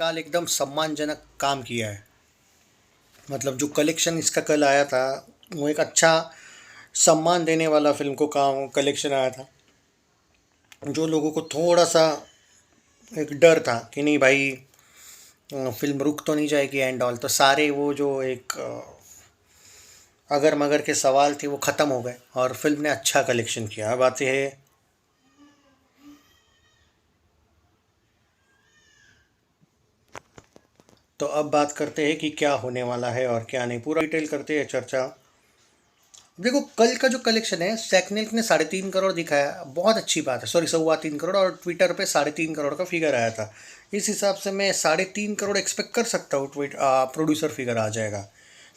फिलहाल एकदम सम्मानजनक काम किया है। मतलब जो कलेक्शन इसका कल आया था, वो एक अच्छा सम्मान देने वाला फिल्म को काम कलेक्शन आया था। जो लोगों को थोड़ा सा एक डर था कि नहीं भाई, फिल्म रुक तो नहीं जाएगी एंड ऑल, तो सारे वो जो एक अगर मगर के सवाल थे वो ख़त्म हो गए और फिल्म ने अच्छा कलेक्शन किया। अब आते हैं तो अब बात करते हैं कि क्या होने वाला है और क्या नहीं, पूरा डिटेल करते हैं चर्चा। देखो, कल का जो कलेक्शन है, सेकनेल ने 3.5 करोड़ दिखाया, बहुत अच्छी बात है। सॉरी, 3.25 करोड़, और ट्विटर पे 3.5 करोड़ का फिगर आया था। इस हिसाब से मैं 3.5 करोड़ एक्सपेक्ट कर सकता हूँ। प्रोड्यूसर फिगर आ जाएगा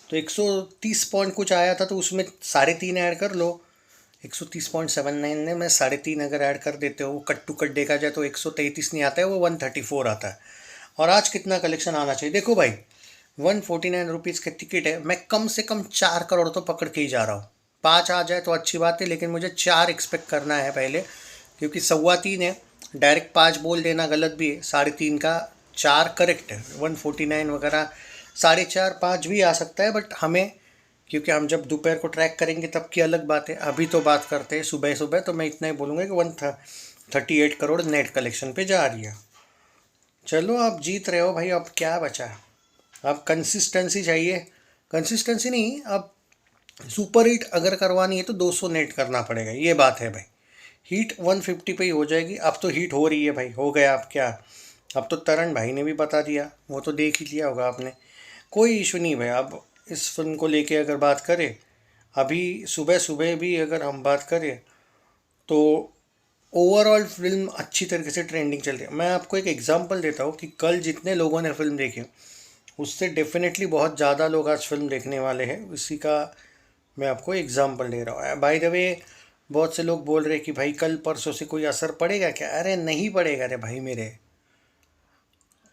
तो 130 पॉइंट कुछ आया था, तो उसमें 3.5 ऐड कर लो। 130.79 ने मैं 3.5 अगर ऐड कर देते हो, कट टू कट देखा जाए तो 133 नहीं आता है, वो 134 आता है। और आज कितना कलेक्शन आना चाहिए देखो भाई, 149 रुपीज़ के टिकट है। मैं कम से कम 4 करोड़ तो पकड़ के ही जा रहा हूँ। 5 आ जाए तो अच्छी बात है, लेकिन मुझे 4 एक्सपेक्ट करना है पहले, क्योंकि 3.25 है। डायरेक्ट 5 बोल देना गलत भी है। 3.5 का 4 करेक्ट है। 149 वगैरह 4.5 5 भी आ सकता है, बट हमें, क्योंकि हम जब दोपहर को ट्रैक करेंगे तब की अलग बात है। अभी तो बात करते हैं सुबह सुबह, तो मैं इतना ही बोलूँगा कि 138 करोड़ नेट कलेक्शन पे जा रही है। चलो, आप जीत रहे हो भाई, अब क्या बचा है। अब कंसिस्टेंसी चाहिए। कंसिस्टेंसी नहीं, अब सुपर हिट अगर करवानी है तो 200 नेट करना पड़ेगा, ये बात है भाई। हीट 150 पे ही हो जाएगी। अब तो हीट हो रही है भाई, हो गया। अब क्या, अब तो तरण भाई ने भी बता दिया, वो तो देख ही लिया होगा आपने। कोई इशू नहीं भाई। अब इस फिल्म को लेके अगर बात करें, अभी सुबह सुबह भी अगर हम बात करें, तो ओवरऑल फिल्म अच्छी तरीके से ट्रेंडिंग चल रही है। मैं आपको एक एग्जांपल देता हूँ कि कल जितने लोगों ने फिल्म देखी, उससे डेफिनेटली बहुत ज़्यादा लोग आज फिल्म देखने वाले हैं। इसी का मैं आपको एग्जांपल दे रहा हूँ। बाय द वे, बहुत से लोग बोल रहे हैं कि भाई कल परसों से कोई असर पड़ेगा क्या। अरे नहीं पड़ेगा रे भाई मेरे,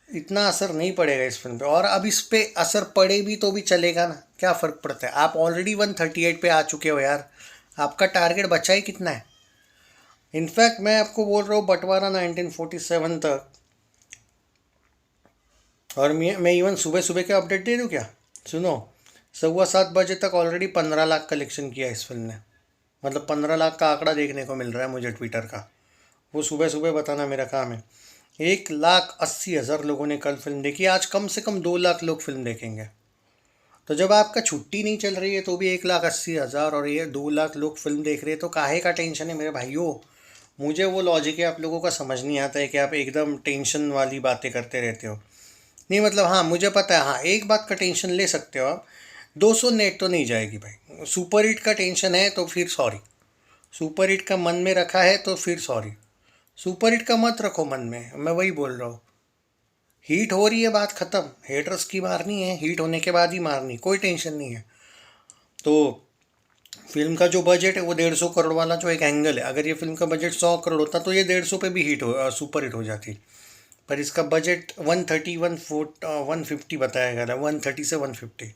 इतना असर नहीं पड़ेगा इस फिल्म पे। और अब इस पे असर पड़े भी तो भी चलेगा ना, क्या फ़र्क पड़ता है। आप ऑलरेडी 138 पे आ चुके हो यार, आपका टारगेट बचा ही कितना है। इनफैक्ट मैं आपको बोल रहा हूँ, बंटवारा 1947 तक, और मैं इवन सुबह सुबह के अपडेट दे दूँ क्या। सुनो, 7:15 बजे तक ऑलरेडी 15 लाख कलेक्शन किया इस फिल्म ने। मतलब 15 लाख का आंकड़ा देखने को मिल रहा है मुझे ट्विटर का। वो सुबह सुबह बताना मेरा काम है। 1,80,000 लोगों ने कल फिल्म देखी। आज कम से कम 2 लाख लोग फिल्म देखेंगे। तो जब आपका छुट्टी नहीं चल रही है तो भी 1,80,000 और ये 2 लाख लोग फिल्म देख रहे हैं, तो काहे का टेंशन है मेरे भाइयों। मुझे वो लॉजिक है आप लोगों का समझ नहीं आता है कि आप एकदम टेंशन वाली बातें करते रहते हो। नहीं मतलब, हाँ मुझे पता है, हाँ एक बात का टेंशन ले सकते हो आप, 200 नेट तो नहीं जाएगी भाई। सुपर हिट का टेंशन है तो फिर सॉरी। सुपर हिट का मन में रखा है तो फिर सॉरी। सुपर हिट का मत रखो मन में, मैं वही बोल रहा हूँ। हीट हो रही है, बात ख़त्म। हेटर्स की मारनी है, हीट होने के बाद ही मारनी, कोई टेंशन नहीं है। तो फिल्म का जो बजट है वो 150 करोड़ वाला जो एक एंगल है, अगर ये फिल्म का बजट 100 करोड़ होता तो ये 150 पे भी सुपर हिट हो जाती। पर इसका बजट 150 बताया गया था, 130 से 150।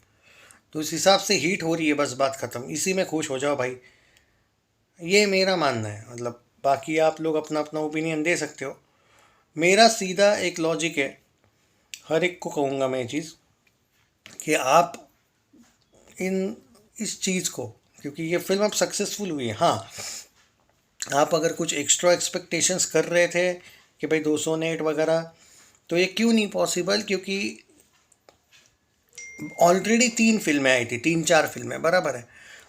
तो इस हिसाब से हीट हो रही है, बस बात ख़त्म। इसी में खुश हो जाओ भाई, ये मेरा मानना है। मतलब बाकी आप लोग अपना अपना ओपिनियन दे सकते हो। मेरा सीधा एक लॉजिक है, हर एक को कहूँगा मैं ये चीज़, कि आप इन इस चीज़ को, क्योंकि ये फिल्म अब सक्सेसफुल हुई है, हाँ आप अगर कुछ एक्स्ट्रा एक्सपेक्टेशंस कर रहे थे कि भाई 200 नेट वगैरह, तो ये क्यों नहीं पॉसिबल, क्योंकि ऑलरेडी 3 फिल्में आई थी, 3 4 फिल्में बराबर है।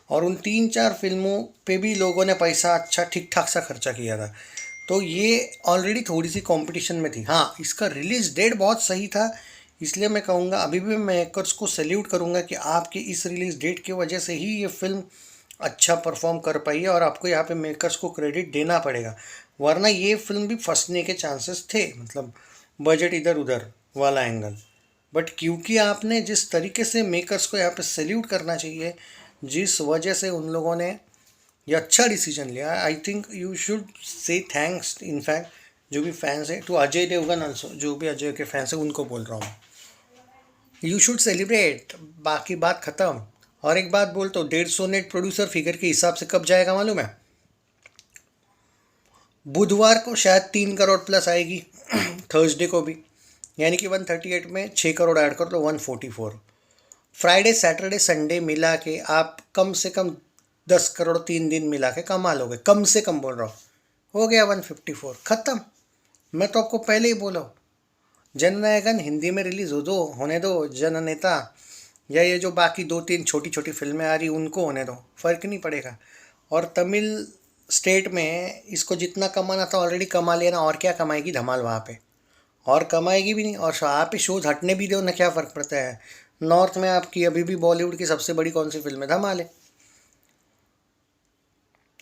और उन 3 4 फिल्मों पे भी लोगों ने पैसा अच्छा ठीक ठाक सा खर्चा किया था। तो ये ऑलरेडी थोड़ी सी कंपटीशन में थी। हाँ, इसका रिलीज डेट बहुत सही था, इसलिए मैं कहूँगा, अभी भी मेकर्स को सैल्यूट करूँगा कि आपकी इस रिलीज डेट की वजह से ही ये फिल्म अच्छा परफॉर्म कर पाई है, और आपको यहाँ पे मेकर्स को क्रेडिट देना पड़ेगा। वरना ये फिल्म भी फंसने के चांसेस थे, मतलब बजट इधर उधर वाला एंगल। बट क्योंकि आपने जिस तरीके से, मेकर्स को यहाँ पे सैल्यूट करना चाहिए, जिस वजह से उन लोगों ने ये अच्छा डिसीजन लिया, I think you should say thanks. In fact जो भी फैंस है, टू अजय देवगन ऑल्सो, जो भी अजय के फैंस है उनको बोल रहा हूँ, यू शुड सेलिब्रेट। बाकी बात ख़त्म। और एक बात बोलता हूँ, 150 नेट प्रोड्यूसर फिगर के हिसाब से कब जाएगा मालूम है। बुधवार को शायद 3 करोड़ प्लस आएगी, थर्सडे को भी। यानी कि 138 में 6 करोड़ ऐड कर लो 144। फ्राइडे सैटरडे संडे मिला के आप कम से कम 10 करोड़ 3 दिन मिला के कमा लोगे, कम से कम बोल रहा हूँ। हो गया 154, ख़त्म। मैं तो आपको पहले ही बोला हूँ, जननायकन हिंदी में रिलीज़ होने दो, जननेता या ये जो बाकी 2-3 छोटी छोटी फिल्में आ रही उनको होने दो, फ़र्क नहीं पड़ेगा। और तमिल स्टेट में इसको जितना कमाना था ऑलरेडी कमा लिया ना, और क्या कमाएगी धमाल वहाँ पे, और कमाएगी भी नहीं। और वहाँ पे शोज हटने भी दो ना, क्या फ़र्क पड़ता है। नॉर्थ में आपकी अभी भी बॉलीवुड की सबसे बड़ी कौन सी फिल्म है, धमाल है।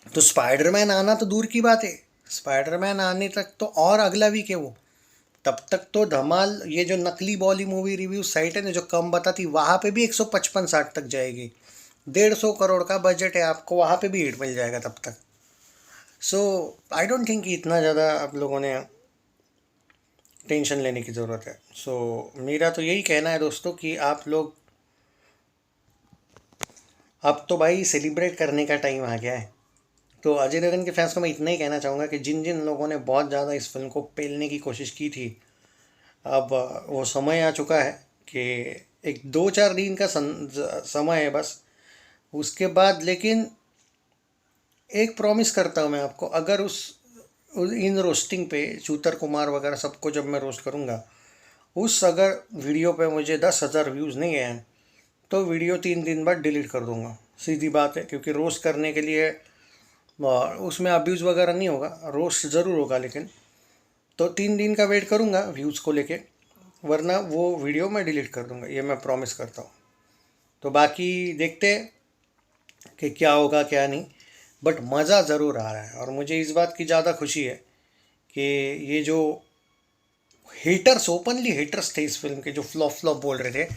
तो स्पाइडरमैन आना तो दूर की बात है, स्पाइडरमैन आने तक तो और अगला वीक है वो, तब तक तो धमाल, ये जो नकली बॉली मूवी रिव्यू साइट है ना जो कम बताती, वहाँ पे भी 155-60 तक जाएगी। 150 करोड़ का बजट है, आपको वहाँ पे भी हिट मिल जाएगा तब तक। सो आई डोंट थिंक कि इतना ज़्यादा आप लोगों ने टेंशन लेने की ज़रूरत है। सो मेरा तो यही कहना है दोस्तों कि आप लोग, अब तो भाई सेलिब्रेट करने का टाइम आ गया है। तो अजय देवगन के फैंस को मैं इतना ही कहना चाहूँगा कि जिन जिन लोगों ने बहुत ज़्यादा इस फिल्म को पेलने की कोशिश की थी, अब वो समय आ चुका है कि एक 2-4 दिन का समय है बस। उसके बाद लेकिन एक प्रॉमिस करता हूँ मैं आपको, अगर इन रोस्टिंग पे चूतर कुमार वगैरह सबको जब मैं रोस्ट करूँगा, अगर वीडियो पे मुझे 10,000 व्यूज़ नहीं आए तो वीडियो 3 दिन बाद डिलीट कर दूँगा, सीधी बात है। क्योंकि रोस्ट करने के लिए उसमें अब्यूज़ वगैरह नहीं होगा, रोस्ट ज़रूर होगा, लेकिन तो 3 दिन का वेट करूँगा व्यूज़ को लेके, वरना वो वीडियो मैं डिलीट कर दूँगा, ये मैं प्रॉमिस करता हूँ। तो बाकी देखते हैं कि क्या होगा क्या नहीं, बट मज़ा ज़रूर आ रहा है। और मुझे इस बात की ज़्यादा खुशी है कि ये जो हेटर्स, ओपनली हेटर्स थे इस फिल्म के, जो फ्लॉप फ्लॉप बोल रहे थे,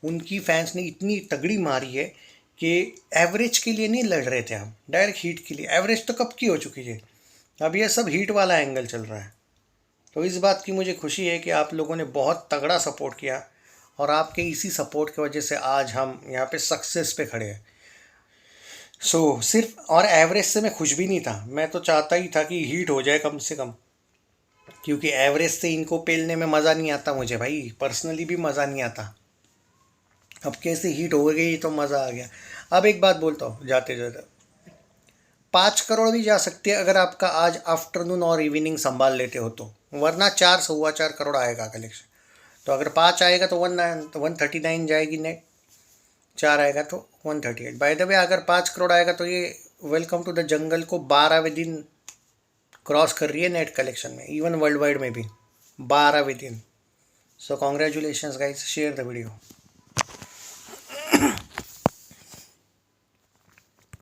उनकी फैंस ने इतनी तगड़ी मारी है कि एवरेज के लिए नहीं लड़ रहे थे हम, डायरेक्ट हीट के लिए। एवरेज तो कब की हो चुकी है, अब ये सब हीट वाला एंगल चल रहा है। तो इस बात की मुझे खुशी है कि आप लोगों ने बहुत तगड़ा सपोर्ट किया, और आपके इसी सपोर्ट की वजह से आज हम यहाँ पे सक्सेस पे खड़े हैं। सिर्फ और एवरेज से मैं खुश भी नहीं था, मैं तो चाहता ही था कि हीट हो जाए कम से कम, क्योंकि एवरेज से इनको पेलने में मज़ा नहीं आता मुझे भाई, पर्सनली भी मज़ा नहीं आता। अब कैसे हीट हो गई तो मज़ा आ गया। अब एक बात बोलता हूँ जाते जाते, 5 करोड़ भी जा सकते हैं अगर आपका आज आफ्टरनून और इवनिंग संभाल लेते हो तो, वरना 4-4.25 करोड़ आएगा कलेक्शन। तो अगर 5 आएगा तो 139 जाएगी नेट, 4 आएगा तो 138। बाय द वे अगर 5 करोड़ आएगा तो ये वेलकम टू द जंगल को 12वें दिन क्रॉस कर रही है नेट कलेक्शन में, इवन वर्ल्ड वाइड में भी 12वें दिन। सो congratulations guys, share the video.